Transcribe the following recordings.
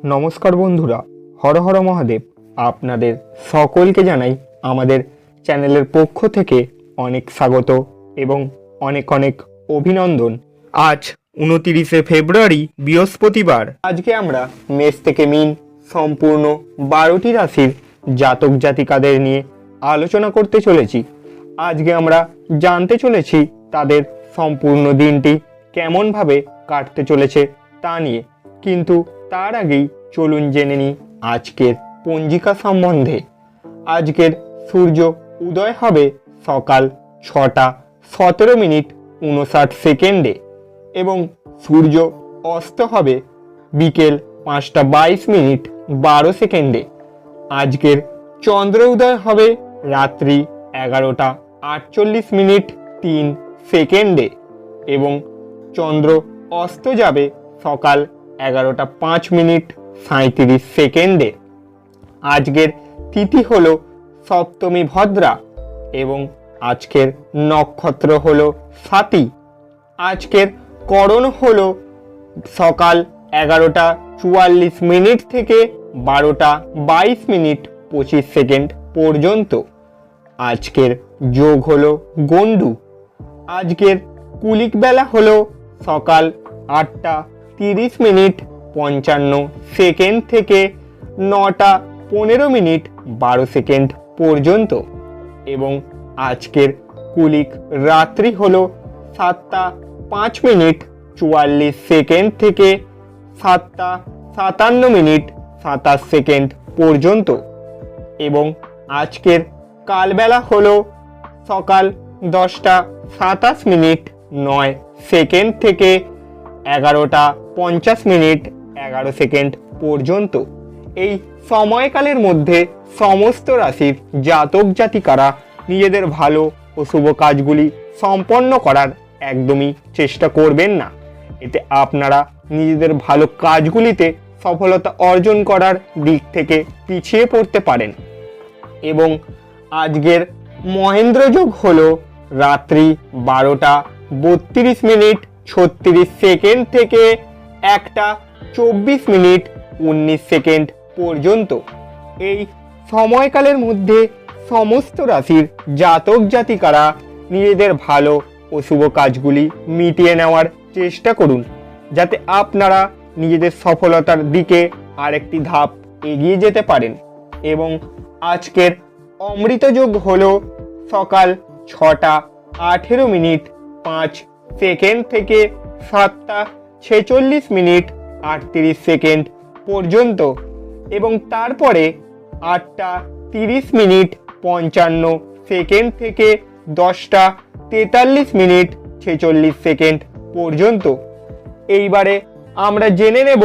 নমস্কার বন্ধুরা, হর হর মহাদেব। আপনাদের সকলকে জানাই আমাদের চ্যানেলের পক্ষ থেকে অনেক স্বাগত এবং অনেক অনেক অভিনন্দন। আজ 29শে ফেব্রুয়ারি বৃহস্পতিবার। আজকে আমরা মেষ থেকে মীন সম্পূর্ণ 12টি রাশির জাতক জাতিকাদের নিয়ে আলোচনা করতে চলেছি। আজকে আমরা জানতে চলেছি তাদের সম্পূর্ণ দিনটি কেমনভাবে কাটতে চলেছে তা নিয়ে। কিন্তু তার আগেই চলুন জেনে নিই আজকের পঞ্জিকা সম্বন্ধে। আজকের সূর্য উদয় হবে সকাল 6টা 17 মিনিট 59 সেকেন্ডে এবং সূর্য অস্ত হবে বিকেল 5টা 22 মিনিট 12 সেকেন্ডে। আজকের চন্দ্র উদয় হবে রাত্রি 11টা 48 মিনিট 3 সেকেন্ডে এবং চন্দ্র অস্ত যাবে সকাল 11টা 5 মিনিট 37 সেকেন্ডে। আজকের তিথি হলো সপ্তমী ভদ্রা এবং আজকের নক্ষত্র হলো স্বাতী। আজকের করণ হলো সকাল 11টা 44 মিনিট থেকে 12টা 22 মিনিট 25 সেকেন্ড পর্যন্ত। আজকের যোগ হলো গণ্ডু। আজকের কুলিক বেলা হলো সকাল 8টা 30 মিনিট 55 সেকেন্ড থেকে 9টা 15 মিনিট 12 সেকেন্ড পর্যন্ত এবং আজকের কুলিক রাত্রি হলো 7টা 5 মিনিট 44 সেকেন্ড থেকে 7টা 57 মিনিট 27 সেকেন্ড পর্যন্ত এবং আজকের কালবেলা হলো সকাল 10টা 27 মিনিট 9 সেকেন্ড থেকে 11টা 50 মিনিট 11 সেকেন্ড পর্যন্ত। এই সময়কালের মধ্যে সমস্ত রাশির জাতক জাতিকারা নিজেদের ভালো ও শুভ কাজগুলি সম্পন্ন করার একদমই চেষ্টা করবেন না। এতে আপনারা নিজেদের ভালো কাজগুলিতে সফলতা অর্জন করার দিক থেকে পিছিয়ে পড়তে পারেন এবং আজকের মহেন্দ্র যোগ হলো রাত্রি 12টা 32 মিনিট 36 সেকেন্ড থেকে 1টা 24 মিনিট 19 সেকেন্ড পর্যন্ত। এই সময়কালের মধ্যে সমস্ত রাশির জাতক জাতিকারা নিজেদের ভালো ও শুভ কাজগুলি মিটিয়ে নেওয়ার চেষ্টা করুন, যাতে আপনারা নিজেদের সফলতার দিকে আরেকটি ধাপ এগিয়ে যেতে পারেন। এবং আজকের অমৃত যোগ হলো সকাল 6টা 18 মিনিট 5 সেকেন্ড থেকে 7টা 46 মিনিট 38 সেকেন্ড পর্যন্ত এবং তারপরে 8টা 30 মিনিট 55 সেকেন্ড থেকে 10টা 43 মিনিট 46 সেকেন্ড পর্যন্ত। এইবারে আমরা জেনে নেব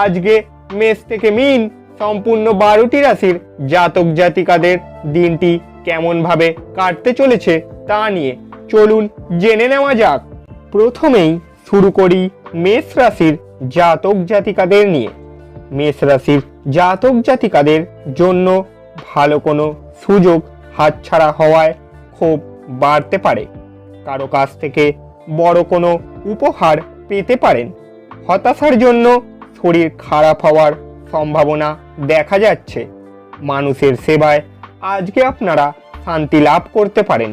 আজকে মেষ থেকে মীন সম্পূর্ণ 12টি রাশির জাতক জাতিকাদের দিনটি কেমনভাবে কাটতে চলেছে তা নিয়ে। চলুন জেনে নেওয়া যাক। প্রথমেই শুরু করি মেষ রাশির জাতক জাতিকাদের নিয়ে। মেষ রাশির জাতক জাতিকাদের জন্য ভালো কোনো সুযোগ হাতছাড়া হওয়ায় ক্ষোভ বাড়তে পারে। কারো কাছ থেকে বড় কোনো উপহার পেতে পারেন। হতাশার জন্য শরীর খারাপ হওয়ার সম্ভাবনা দেখা যাচ্ছে। মানুষের সেবায় আজকে আপনারা শান্তি লাভ করতে পারেন।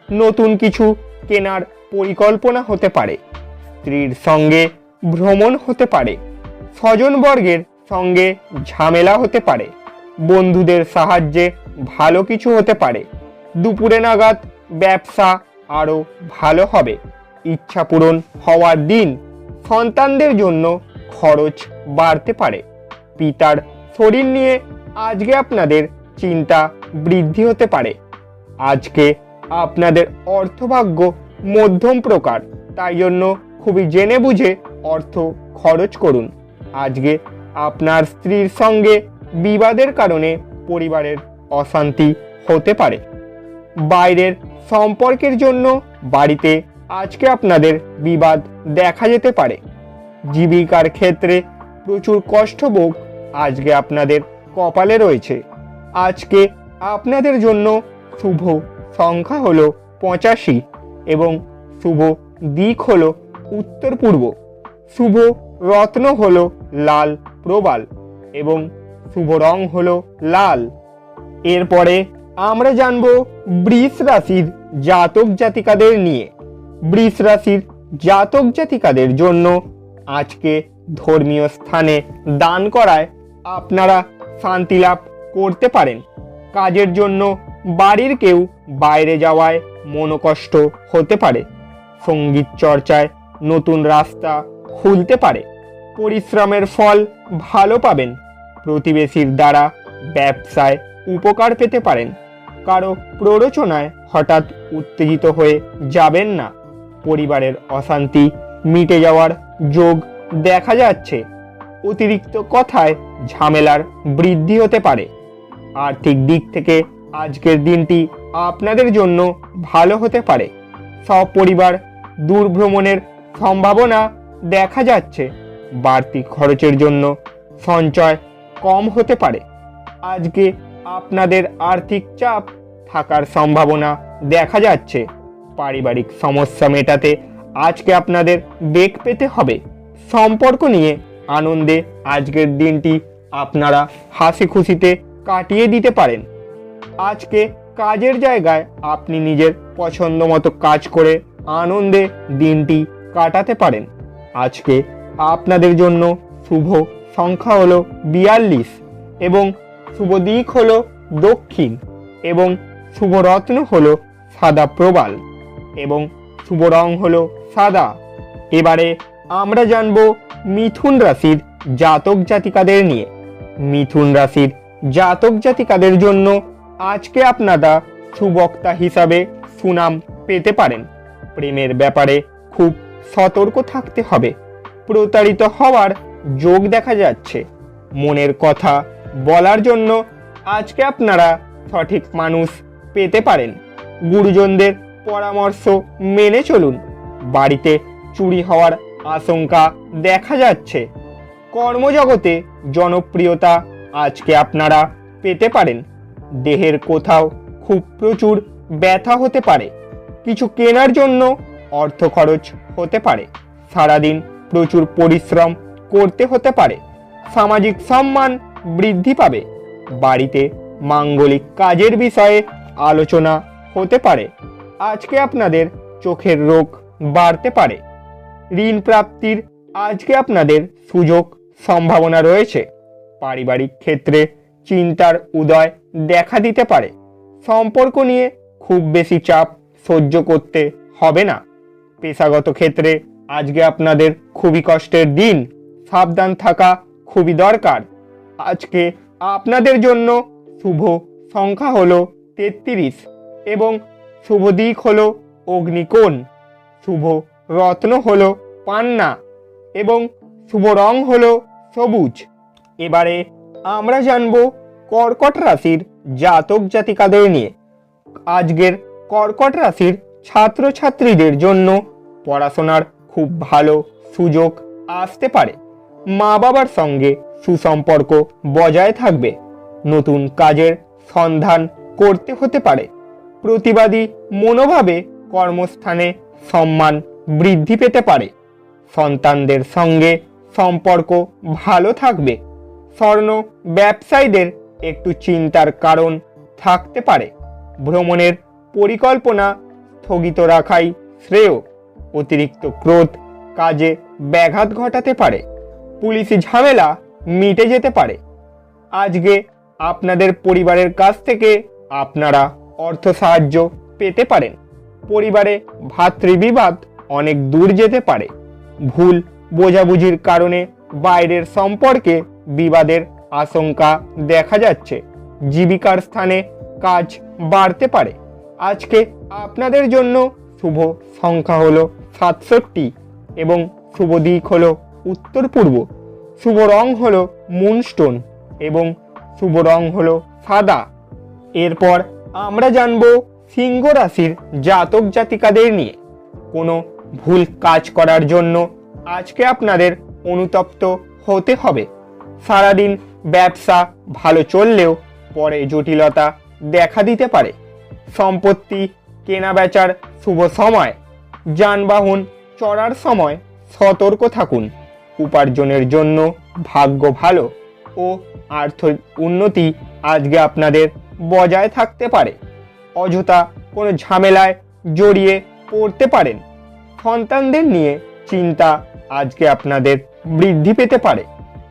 নতুন কিছু কেনার পরিকল্পনা হতে পারে। স্ত্রীর সঙ্গে ভ্রমণ হতে পারে। স্বজনবর্গের সঙ্গে ঝামেলা হতে পারে। বন্ধুদের সাহায্যে ভালো কিছু হতে পারে। দুপুরে নাগাদ ব্যবসা আরও ভালো হবে। ইচ্ছা পূরণ হওয়ার দিন। সন্তানদের জন্য খরচ বাড়তে পারে। পিতার শরীর নিয়ে আজকে আপনাদের চিন্তা বৃদ্ধি হতে পারে। আজকে আপনাদের অর্থভাগ্য মধ্যম প্রকার, তাই জন্য খুবই জেনে বুঝে অর্থ খরচ করুন। আজকে আপনার স্ত্রীর সঙ্গে বিবাদের কারণে পরিবারের অশান্তি হতে পারে। বাইরের সম্পর্কের জন্য বাড়িতে আজকে আপনাদের বিবাদ দেখা যেতে পারে। জীবিকার ক্ষেত্রে প্রচুর কষ্টভোগ আজকে আপনাদের কপালে রয়েছে। আজকে আপনাদের জন্য শুভ সংখ্যা হলো 85 এবং শুভ দিক হলো উত্তর পূর্ব। শুভ রত্ন হলো লাল প্রবাল এবং শুভ রং হলো লাল। এরপরে আমরা জানবো বৃষ রাশির জাতক জাতিকাদের নিয়ে। বৃষ রাশির জাতক জাতিকাদের জন্য আজকে ধর্মীয় স্থানে দান করায় আপনারা শান্তি লাভ করতে পারেন। কাজের জন্য বাড়ির কেউ বাইরে যাওয়ায় মনোকষ্ট হতে পারে। সঙ্গীত চর্চায় নতুন রাস্তা খুলতে পারে। পরিশ্রমের ফল ভালো পাবেন। প্রতিবেশীর দ্বারা ব্যবসায় উপকার পেতে পারেন। কারো প্ররোচনায় হঠাৎ উত্তেজিত হয়ে যাবেন না। পরিবারের অশান্তি মিটে যাওয়ার যোগ দেখা যাচ্ছে। অতিরিক্ত কথায় ঝামেলার বৃদ্ধি হতে পারে। আর্থিক দিক থেকে আজকের দিনটি আপনাদের জন্য ভালো হতে পারে। সপরিবার দূর ভ্রমণের সম্ভাবনা দেখা যাচ্ছে। বাড়তি খরচের জন্য সঞ্চয় কম হতে পারে। আজকে আপনাদের আর্থিক চাপ থাকার সম্ভাবনা দেখা যাচ্ছে। পারিবারিক সমস্যা মেটাতে আজকে আপনাদের বেগ পেতে হবে। সম্পর্ক নিয়ে আনন্দে আজকের দিনটি আপনারা হাসি খুশিতে কাটিয়ে দিতে পারেন। আজকে কাজের জায়গায় আপনি নিজের পছন্দ মতো কাজ করে আনন্দে দিনটি কাটাতে পারেন। আজকে আপনাদের জন্য শুভ সংখ্যা হলো 42 এবং শুভ দিক হলো দক্ষিণ এবং শুভ রত্ন হলো সাদা প্রবাল এবং শুভ রং হলো সাদা। এবারে আমরা জানবো মিথুন রাশির জাতক জাতিকাদের নিয়ে। মিথুন রাশির জাতক জাতিকাদের জন্য আজকে আপনারা সুবক্তা হিসাবে সুনাম পেতে পারেন। প্রেমের ব্যাপারে খুব সতর্ক থাকতে হবে। প্রতারিত হওয়ার যোগ দেখা যাচ্ছে। মনের কথা বলার জন্য আজকে আপনারা সঠিক মানুষ পেতে পারেন। গুরুজনদের পরামর্শ মেনে চলুন। বাড়িতে চুরি হওয়ার আশঙ্কা দেখা যাচ্ছে। কর্মজগতে জনপ্রিয়তা আজকে আপনারা পেতে পারেন। দেহের কোথাও খুব প্রচুর ব্যথা হতে পারে। কিছু কেনার জন্য অর্থ খরচ হতে পারে। সারাদিন প্রচুর পরিশ্রম করতে হতে পারে। সামাজিক সম্মান বৃদ্ধি পাবে। বাড়িতে মাঙ্গলিক কাজের বিষয়ে আলোচনা হতে পারে। আজকে আপনাদের চোখের রোগ বাড়তে পারে। ঋণ প্রাপ্তির আজকে আপনাদের সুযোগ সম্ভাবনা রয়েছে। পারিবারিক ক্ষেত্রে চিন্তার উদয় দেখা দিতে পারে। সম্পর্ক নিয়ে খুব বেশি চাপ সহ্য করতে হবে না। পেশাগত ক্ষেত্রে আজকে আপনাদের খুবই কষ্টের দিন। সাবধান থাকা খুবই দরকার। আজকে আপনাদের জন্য শুভ সংখ্যা হলো 33 এবং শুভ দিক হলো অগ্নিকোণ। শুভ রত্ন হলো পান্না এবং শুভ রং হলো সবুজ। এবারে আমরা জানবো কর্কট রাশির জাতক জাতিকাদের নিয়ে। আজকের কর্কট রাশির ছাত্রছাত্রীদের জন্য পড়াশোনার খুব ভালো সুযোগ আসতে পারে। মা বাবার সঙ্গে সুসম্পর্ক বজায় থাকবে। নতুন কাজের সন্ধান করতে হতে পারে। প্রতিবাদী মনোভাবে কর্মস্থানে সম্মান বৃদ্ধি পেতে পারে। সন্তানদের সঙ্গে সম্পর্ক ভালো থাকবে। স্বর্ণ ব্যবসায়ীদের একটু চিন্তার কারণ থাকতে পারে। ভ্রমণের পরিকল্পনা স্থগিত রাখাই শ্রেয়। অতিরিক্ত ক্রোধ কাজে ব্যাঘাত ঘটাতে পারে। পুলিশি ঝামেলা মিটে যেতে পারে। আজকে আপনাদের পরিবারের কাছ থেকে আপনারা অর্থ সাহায্য পেতে পারেন। পরিবারে ভাতৃবিবাদ অনেক দূর যেতে পারে। ভুল বোঝাবুঝির কারণে বাইরের সম্পর্কে বিবাদের আশঙ্কা দেখা যাচ্ছে। জীবিকার স্থানে কাজ বাড়তে পারে। আজকে আপনাদের জন্য শুভ সংখ্যা হলো 67 এবং শুভ দিক হলো উত্তর পূর্ব। শুভ রং হলো মুনস্টোন এবং শুভ রং হলো সাদা। এরপর আমরা জানবো সিংহ রাশির জাতক জাতিকাদের নিয়ে। কোনো ভুল কাজ করার জন্য আজকে আপনাদের অনুতপ্ত হতে হবে। সারাদিন ব্যবসা ভালো চললেও পরে জটিলতা দেখা দিতে পারে। সম্পত্তি কেনা বেচার শুভ সময়। যানবাহন চড়ার সময় সতর্ক থাকুন। উপার্জনের জন্য ভাগ্য ভালো। ও আর্থিক উন্নতি আজকে আপনাদের বজায় থাকতে পারে। অযথা কোনো ঝামেলায় জড়িয়ে পড়তে পারেন। সন্তানদের নিয়ে চিন্তা আজকে আপনাদের বৃদ্ধি পেতে পারে।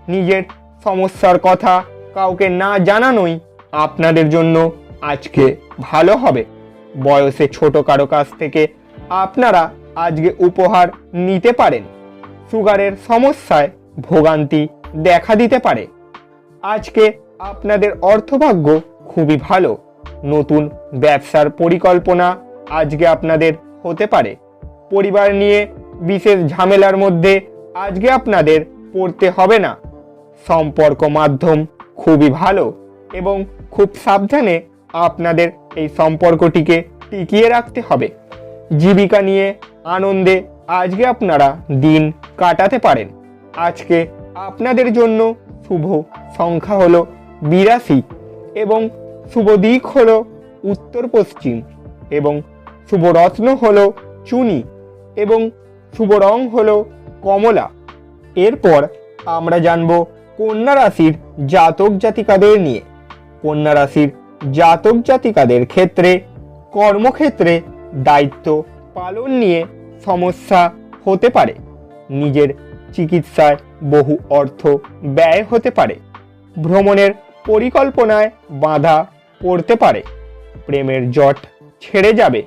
নিজের সমস্যার কথা কাউকে না জানানোই আপনাদের জন্য আজকে ভালো হবে। বয়সে ছোট কারো কাছ থেকে আপনারা আজকে উপহার নিতে পারেন। সুগারের সমস্যায় ভোগান্তি দেখা দিতে পারে। আজকে আপনাদের অর্থভাগ্য খুবই ভালো। নতুন ব্যবসার পরিকল্পনা আজকে আপনাদের হতে পারে। পরিবার নিয়ে বিশেষ ঝামেলার মধ্যে আজকে আপনাদের পড়তে হবে না। সম্পর্ক মাধ্যম খুবই ভালো এবং খুব সাবধানে আপনাদের এই সম্পর্কটিকে টিকিয়ে রাখতে হবে। জীবিকা নিয়ে আনন্দে আজকে আপনারা দিন কাটাতে পারেন। আজকে আপনাদের জন্য শুভ সংখ্যা হলো 82 এবং শুভ দিক হলো উত্তর পশ্চিম এবং শুভ রত্ন হলো চুনি এবং শুভ রং হলো কমলা। এরপর আমরা জানব কন্যা রাশির জাতক জাতিকাদের নিয়ে। কন্যা রাশির জাতক জাতিকাদের ক্ষেত্রে কর্মক্ষেত্রে দায়িত্ব পালন নিয়ে সমস্যা হতে পারে। নিজের চিকিৎসায় বহু অর্থ ব্যয় হতে পারে। ভ্রমণের পরিকল্পনায় বাধা পড়তে পারে। প্রেমের জট ছেড়ে যাবে।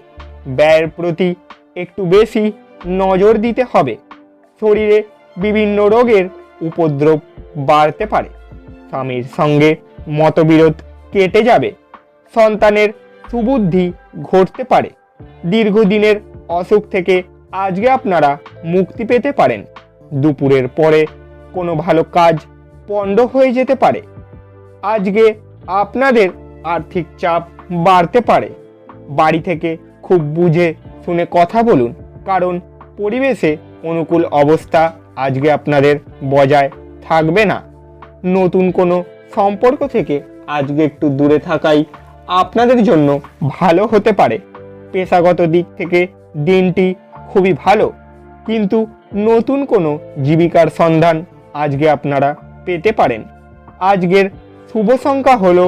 ব্যয়ের প্রতি একটু বেশি নজর দিতে হবে। শরীরে বিভিন্ন রোগের উপদ্রব বাড়তে পারে। স্বামীর সঙ্গে মতবিরোধ কেটে যাবে। সন্তানের সুবুদ্ধি ঘটতে পারে। দীর্ঘদিনের অসুখ থেকে আজকে আপনারা মুক্তি পেতে পারেন। দুপুরের পরে কোনো ভালো কাজ পণ্ড হয়ে যেতে পারে। আজকে আপনাদের আর্থিক চাপ বাড়তে পারে। বাড়ি থেকে খুব বুঝে শুনে কথা বলুন, কারণ পরিবেশে অনুকূল অবস্থা আজকে আপনাদের বজায় থাকবে না। নতুন কোনো সম্পর্ক থেকে আজকে একটু দূরে থাকাই আপনাদের জন্য ভালো হতে পারে। পেশাগত দিক থেকে দিনটি খুবই ভালো, কিন্তু নতুন কোনো জীবিকার সন্ধান আজকে আপনারা পেতে পারেন। আজকের শুভ সংখ্যা হলো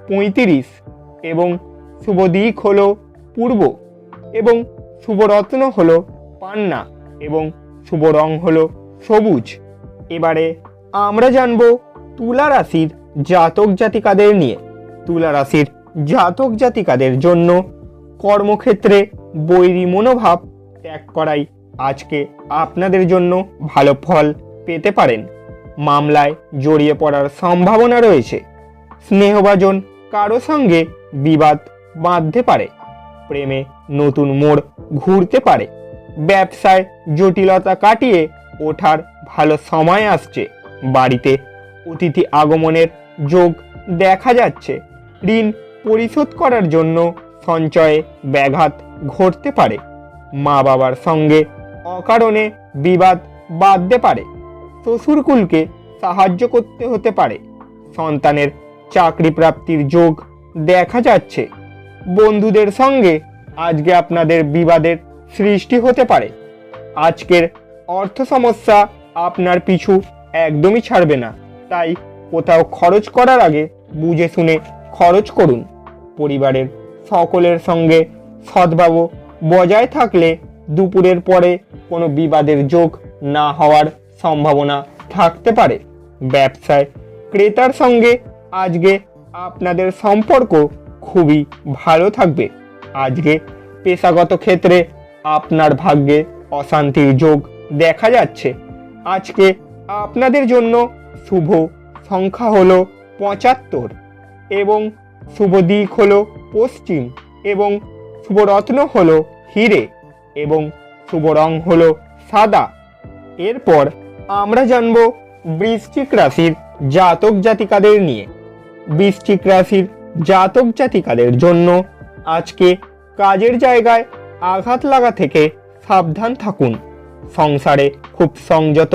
35 এবং শুভ দিক হলো পূর্ব এবং শুভ রত্ন হলো পান্না এবং শুভ রং হলো সবুজ। এবারে আমরা জানব তুলা রাশির জাতক জাতিকাদের নিয়ে। তুলা রাশির জাতক জাতিকাদের জন্য কর্মক্ষেত্রে বৈরী মনোভাব ত্যাগ করাই আজকে আপনাদের জন্য ভালো ফল পেতে পারেন। মামলায় জড়িয়ে পড়ার সম্ভাবনা রয়েছে। স্নেহভাজন কারো সঙ্গে বিবাদ বাঁধতে পারে। প্রেমে নতুন মোড় ঘুরতে পারে। ব্যবসায় জটিলতা কাটিয়ে ওঠার ভালো সময় আসছে। বাড়িতে অতিথি আগমনের যোগ দেখা যাচ্ছে। ঋণ পরিশোধ করার জন্য সঞ্চয়ে ব্যাঘাত ঘটতে পারে। মা বাবার সঙ্গে অকারণে বিবাদ বাঁধতে পারে। শ্বশুরকুলকে সাহায্য করতে হতে পারে। সন্তানের চাকরি প্রাপ্তির যোগ দেখা যাচ্ছে। বন্ধুদের সঙ্গে আজকে আপনাদের বিবাদের সৃষ্টি হতে পারে। আজকের অর্থ সমস্যা আপনার পিছু একদমই ছাড়বে না, তাই কোথাও খরচ করার আগে বুঝে শুনে খরচ করুন। পরিবারের সকলের সঙ্গে সদ্ভাব বজায় থাকলে দুপুরের পরে কোনো বিবাদের যোগ না হওয়ার সম্ভাবনা থাকতে পারে। ব্যবসায় ক্রেতার সঙ্গে আজকে আপনাদের সম্পর্ক খুবই ভালো থাকবে। আজকে পেশাগত ক্ষেত্রে আপনার ভাগ্যে অশান্তির যোগ দেখা যাচ্ছে। আজকে আপনাদের জন্য শুভ সংখ্যা হলো 75 এবং শুভ দিক হলো পশ্চিম এবং শুভ রত্ন হলো হিরে এবং শুভ রং হলো সাদা। এরপর আমরা জানব বৃশ্চিক রাশির জাতক জাতিকাদের নিয়ে। বৃশ্চিক রাশির জাতক জাতিকাদের জন্য আজকে কাজের জায়গায় আঘাত লাগা থেকে সাবধান থাকুন। সংসারে খুব সংযত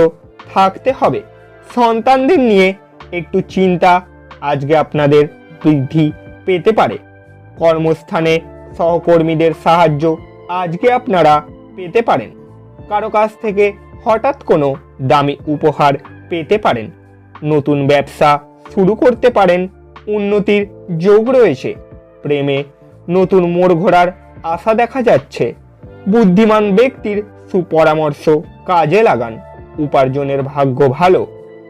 থাকতে হবে। সন্তানদের নিয়ে একটু চিন্তা আজকে আপনাদের বৃদ্ধি পেতে পারে। কর্মস্থানে সহকর্মীদের সাহায্য আজকে আপনারা পেতে পারেন। কারো কাছ থেকে হঠাৎ কোনো দামি উপহার পেতে পারেন। নতুন ব্যবসা শুরু করতে পারেন, উন্নতির যোগ রয়েছে। প্রেমে নতুন মোড় ঘোরার আশা দেখা যাচ্ছে। বুদ্ধিমান ব্যক্তির সুপরামর্শ কাজে লাগান। উপার্জনের ভাগ্য ভালো,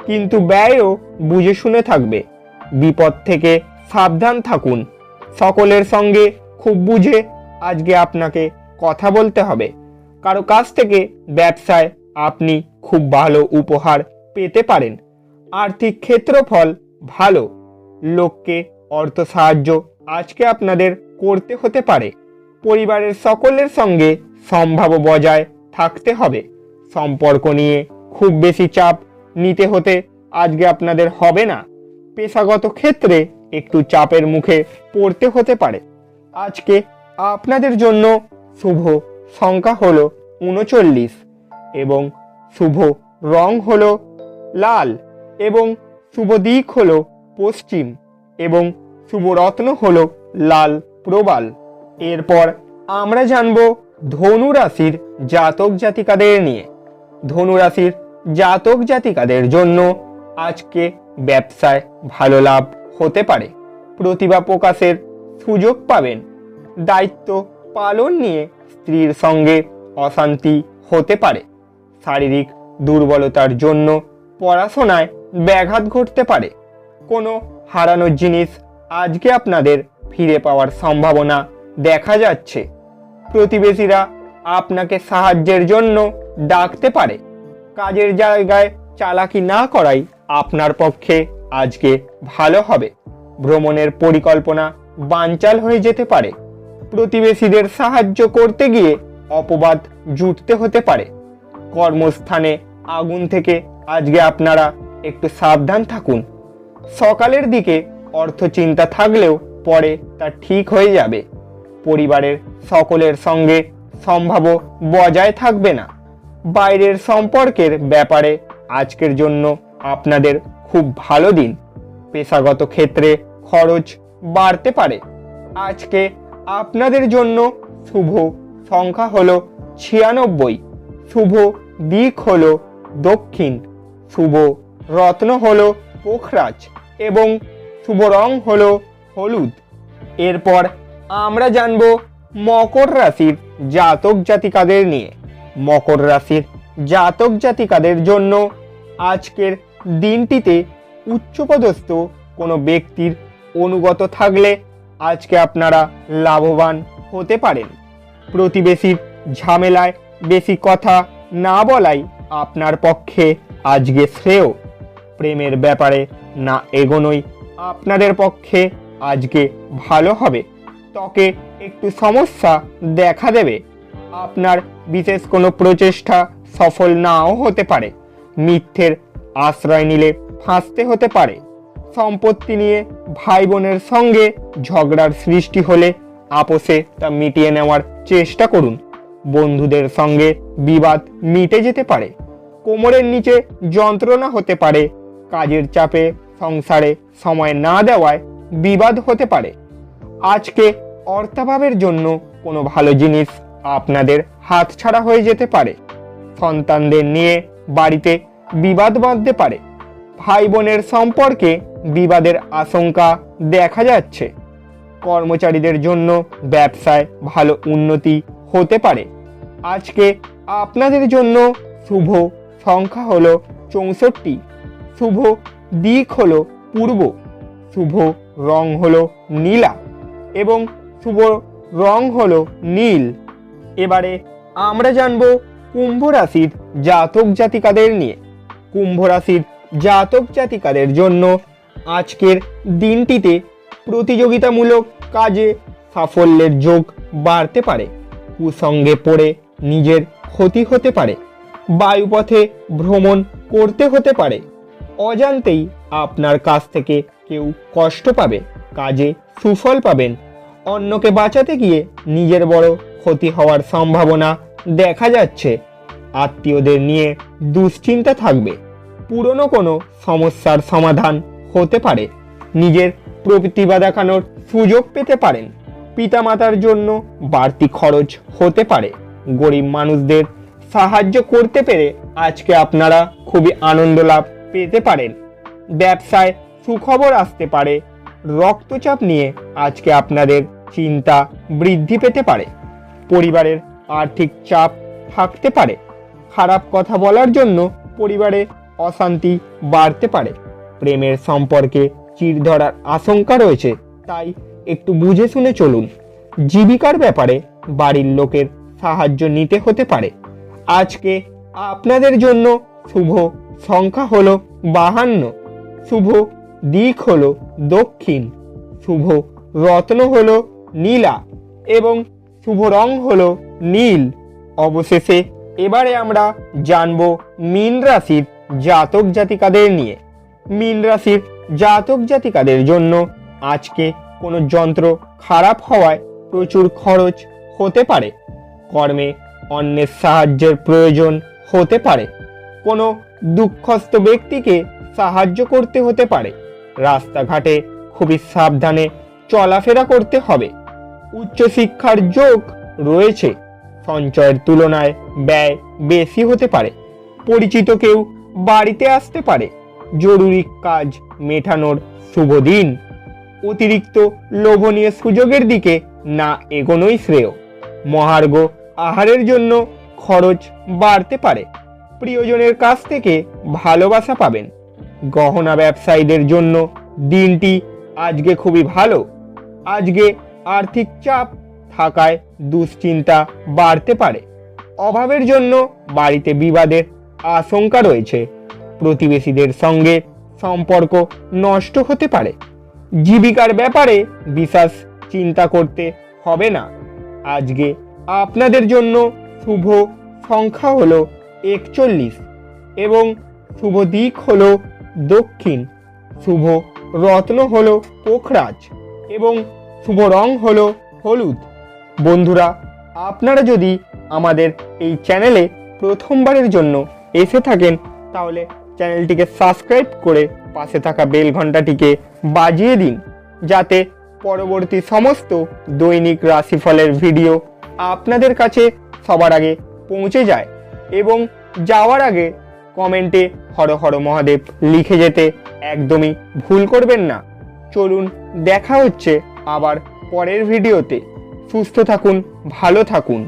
কিন্তু ব্যয়ও বুঝে শুনে থাকবে। বিপদ থেকে সাবধান থাকুন। সকলের সঙ্গে খুব বুঝে আজকে আপনাকে কথা বলতে হবে। কারো কাছ থেকে ব্যবসায় আপনি খুব ভালো উপহার পেতে পারেন। আর্থিক ক্ষেত্রফল ভালো। লোককে অর্থ সাহায্য আজকে আপনাদের করতে হতে পারে। পরিবারের সকলের সঙ্গে সম্ভাব্য বজায় থাকতে হবে। সম্পর্ক নিয়ে খুব বেশি চাপ নিতে হতে আজকে আপনাদের হবে না। পেশাগত ক্ষেত্রে একটু চাপের মুখে পড়তে হতে পারে। আজকে আপনাদের জন্য শুভ সংখ্যা হলো 39 এবং শুভ রং হলো লাল এবং শুভ দিক হলো পশ্চিম এবং শুভ রত্ন হলো লাল প্রবাল। এরপর আমরা জানব ধনু রাশির জাতক জাতিকাদের নিয়ে। ধনু রাশির জাতক জাতিকাদের জন্য আজকে ব্যবসায় ভালো লাভ হতে পারে। প্রতিভা প্রকাশের সুযোগ পাবেন। দায়িত্ব পালন নিয়ে স্ত্রীর সঙ্গে অশান্তি হতে পারে। শারীরিক দুর্বলতার জন্য পড়াশোনায় ব্যাঘাত ঘটতে পারে। কোনো হারানোর জিনিস আজকে আপনাদের ফিরে পাওয়ার সম্ভাবনা দেখা যাচ্ছে। প্রতিবেশীরা আপনাকে সাহায্যের জন্য ডাকতে পারে। কাজের জায়গায় চালাকি না করাই আপনার পক্ষে আজকে ভালো হবে। ভ্রমণের পরিকল্পনা বানচাল হয়ে যেতে পারে। প্রতিবেশীদের সাহায্য করতে গিয়ে অপবাদ জুটতে হতে পারে। কর্মস্থানে আগুন থেকে আজকে আপনারা একটু সাবধান থাকুন। সকালের দিকে অর্থ চিন্তা থাকলেও পরে তা ঠিক হয়ে যাবে। পরিবারের সকলের সঙ্গে সম্ভাব্য বজায় থাকবে না। বাইরের সম্পর্কের ব্যাপারে আজকের জন্য আপনাদের খুব ভালো দিন। পেশাগত ক্ষেত্রে খরচ বাড়তে পারে। আজকে আপনাদের জন্য শুভ সংখ্যা হলো 96, শুভ দিক হলো দক্ষিণ, শুভ রত্ন হলো পোখরাজ এবং শুভ রং হলো হলুদ। এরপর আমরা জানব মকর রাশির জাতক জাতিকাদের নিয়ে। মকর রাশির জাতক জাতিকাদের জন্য আজকের দিনটিতে উচ্চপদস্থ কোনো ব্যক্তির অনুগত থাকলে আজকে আপনারা লাভবান হতে পারেন। প্রতিবেশীর ঝামেলায় বেশি কথা না বলাই আপনার পক্ষে আজকে শ্রেয়। প্রেমের ব্যাপারে না এগোনোই আপনাদের পক্ষে আজকে ভালো হবে। ত্বকে একটু সমস্যা দেখা দেবে। আপনার বিশেষ কোনো প্রচেষ্টা সফল নাও হতে পারে। মিথ্যের আশ্রয় নিলে ফাঁসতে হতে পারে। সম্পত্তি নিয়ে ভাই বোনের সঙ্গে ঝগড়ার সৃষ্টি হলে আপোষে তা মিটিয়ে নেওয়ার চেষ্টা করুন। বন্ধুদের সঙ্গে বিবাদ মিটে যেতে পারে। কোমরের নিচে যন্ত্রণা হতে পারে। কাজের চাপে সংসারে সময় না দেওয়ায় বিবাদ হতে পারে। আজকে অর্থাভাবের জন্য কোনো ভালো জিনিস আপনাদের হাতছাড়া হয়ে যেতে পারে। সন্তানদের নিয়ে বাড়িতে বিবাদ বাঁধতে পারে। ভাই বোনের সম্পর্কে বিবাদের আশঙ্কা দেখা যাচ্ছে। কর্মচারীদের জন্য ব্যবসায় ভালো উন্নতি হতে পারে। আজকে আপনাদের জন্য শুভ সংখ্যা হলো 64, শুভ দিক হলো পূর্ব, শুভ রং হলো নীলা এবং শুভ রং হলো নীল। এবারে আমরা জানব কুম্ভ রাশির জাতক জাতিকাদের নিয়ে। কুম্ভ রাশির জাতক জাতিকাদের জন্য আজকের দিনটিতে প্রতিযোগিতামূলক কাজে সাফল্যের যোগ বাড়তে পারে। কুসঙ্গে পড়ে নিজের ক্ষতি হতে পারে। বায়ুপথে ভ্রমণ করতে হতে পারে। অজান্তেই আপনার কাছ থেকে কেউ কষ্ট পাবে। কাজে সুফল পাবেন। অন্যকে বাঁচাতে গিয়ে নিজের বড় ক্ষতি হওয়ার সম্ভাবনা দেখা যাচ্ছে। আত্মীয়দের নিয়ে দুশ্চিন্তা থাকবে। পুরনো কোনো সমস্যার সমাধান হতে পারে। নিজের প্রতিভা দেখানোর সুযোগ পেতে পারেন। পিতামাতার জন্য বাড়তি খরচ হতে পারে। গরিব মানুষদের সাহায্য করতে পেরে আজকে আপনারা খুবই আনন্দ লাভ পেতে পারেন। ব্যবসায় সুখবর আসতে পারে। রক্তচাপ নিয়ে আজকে আপনাদের চিন্তা বৃদ্ধি পেতে পারে। পরিবারের আর্থিক চাপ থাকতে পারে। খারাপ কথা বলার জন্য পরিবারে অশান্তি বাড়তে পারে। প্রেমের সম্পর্কে চিড় ধরার আশঙ্কা রয়েছে, তাই একটু বুঝে শুনে চলুন। জীবিকার ব্যাপারে বাড়ির লোকের সাহায্য নিতে হতে পারে। আজকে আপনাদের জন্য শুভ সংখ্যা হলো 52, শুভ দিক হলো দক্ষিণ, শুভ রত্ন হলো নীলা এবং শুভ রং হলো নীল। অবশেষে এবারে আমরা জানবো মীন রাশির জাতক জাতিকাদের নিয়ে। মীন রাশির জাতক জাতিকাদের জন্য আজকে কোনো যন্ত্র খারাপ হওয়ায় প্রচুর খরচ হতে পারে। কর্মে অন্যের সাহায্যের প্রয়োজন হতে পারে। কোনো দুঃখস্থ ব্যক্তিকে সাহায্য করতে হতে পারে। রাস্তাঘাটে খুবই সাবধানে চলাফেরা করতে হবে। উচ্চশিক্ষার যোগ রয়েছে। সঞ্চয়ের তুলনায় ব্যয় বেশি হতে পারে। পরিচিত কেউ বাড়িতে আসতে পারে। জরুরি কাজ মেটানোর শুভ দিন। অতিরিক্ত লোভনীয় সুযোগের দিকে না এগোনোই শ্রেয়। মহার্ঘ আহারের জন্য খরচ বাড়তে পারে। প্রিয়জনের কাছ থেকে ভালোবাসা পাবেন। গহনা ব্যবসায়ীদের জন্য দিনটি আজকে খুবই ভালো। আজকে আর্থিক চাপ থাকায় দুশ্চিন্তা বাড়তে পারে। অভাবের জন্য বাড়িতে বিবাদের আশঙ্কা রয়েছে। প্রতিবেশীদের সঙ্গে সম্পর্ক নষ্ট হতে পারে। জীবিকার ব্যাপারে বিশেষ চিন্তা করতে হবে না। আজকে আপনাদের জন্য শুভ সংখ্যা হলো 41 এবং শুভ দিক হলো দক্ষিণ, শুভ রত্ন হলো পোখরাজ এবং শুভ রং হলো হলুদ। বন্ধুরা, আপনারা যদি আমাদের এই চ্যানেলে প্রথমবারের জন্য এসে থাকেন তাহলে চ্যানেলটিকে সাবস্ক্রাইব করে পাশে থাকা বেল ঘন্টাটিকে বাজিয়ে দিন, যাতে পরবর্তী সমস্ত দৈনিক রাশিফলের ভিডিও আপনাদের কাছে সবার আগে পৌঁছে যায়। এবং যাওয়ার আগে কমেন্টে হর হর মহাদেব লিখে যেতে একদমই ভুল করবেন না। চলুন, দেখা হচ্ছে আবার পরের ভিডিওতে। সুস্থ থাকুন, ভালো থাকুন।